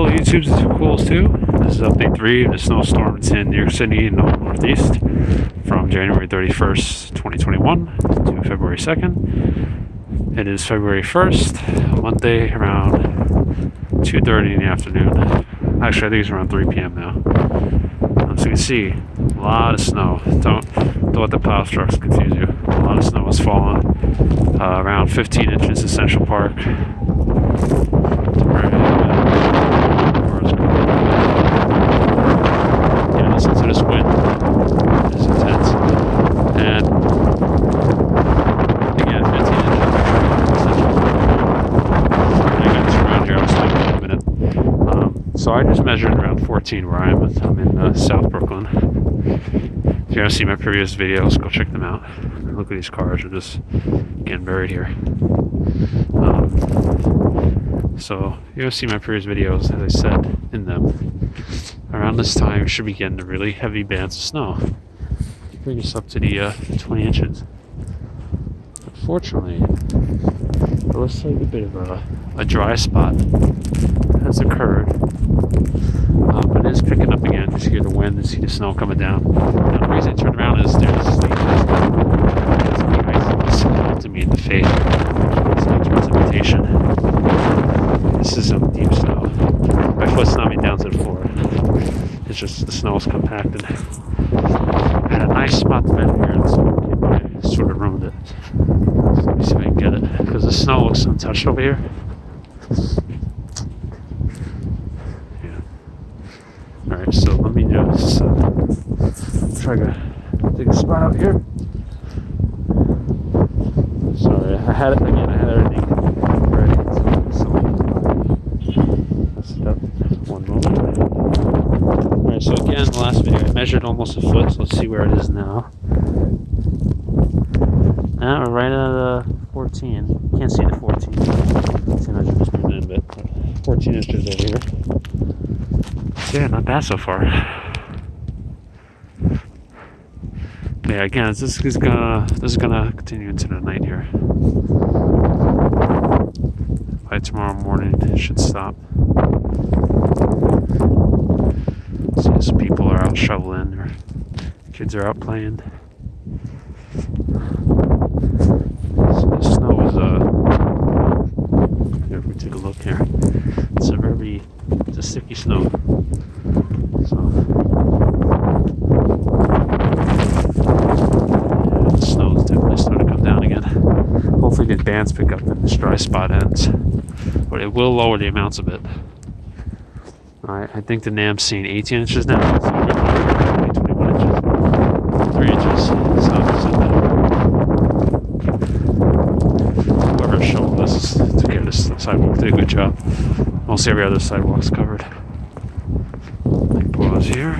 Hello YouTube, this is Cools 2. This is update 3 of the snowstorms in New York City and the Northeast from January 31st, 2021 to February 2nd. It is February 1st, Monday around 2:30 in the afternoon. Actually, I think it's around 3 p.m. now. So you can see, a lot of snow. Don't let the plow trucks confuse you. A lot of snow has fallen. Around 15 inches in Central Park. Yeah, listen to this wind. It's intense. And again, 15 inches in Central Park. I got this around here. I'll stop in a minute. So I just measured around 14 where I am. I'm in South Brooklyn. If you want to see my previous videos, go check them out. Look at these cars, they're just getting buried here. So you want to see my previous videos, as I said in them, around this time we should be getting the really heavy bands of snow. Bring us up to the 20 inches. Unfortunately, it looks like a bit of a dry spot has occurred. But it is picking up again. You hear the wind and see the snow coming down. Now, the reason I turned around is there's like ice to me in the face. It's like precipitation. This is some deep snow. My foot's not me down to the floor. It's just the snow is compacted. I had a nice spot to bend here and someone came by and sort of ruined it. So let me see if I can get it. Because the snow looks untouched over here. Alright, so let me just try to dig a spot out here. Sorry, I had everything ready. So, step one moment. Alright, so again, the last video I measured almost a foot, so let's see where it is now. Now we're right at 14. Can't see the 14. See, I just moved it in a bit. 14 inches over here. Yeah, not bad so far. Yeah, again, this is gonna continue into the night here. By tomorrow morning, it should stop. See, some people are out shoveling, or kids are out playing. So the snow is here, if we take a look here, it's a sticky snow. So, yeah, the snow is definitely starting to come down again. Hopefully the bands pick up and this dry spot ends. But it will lower the amounts a bit. Alright, I think the NAM's seeing 18 inches now. So 21 inches. 3 inches. Whoever shoveled this took care of this sidewalk did a good job. Almost every other sidewalk's covered. Pause here.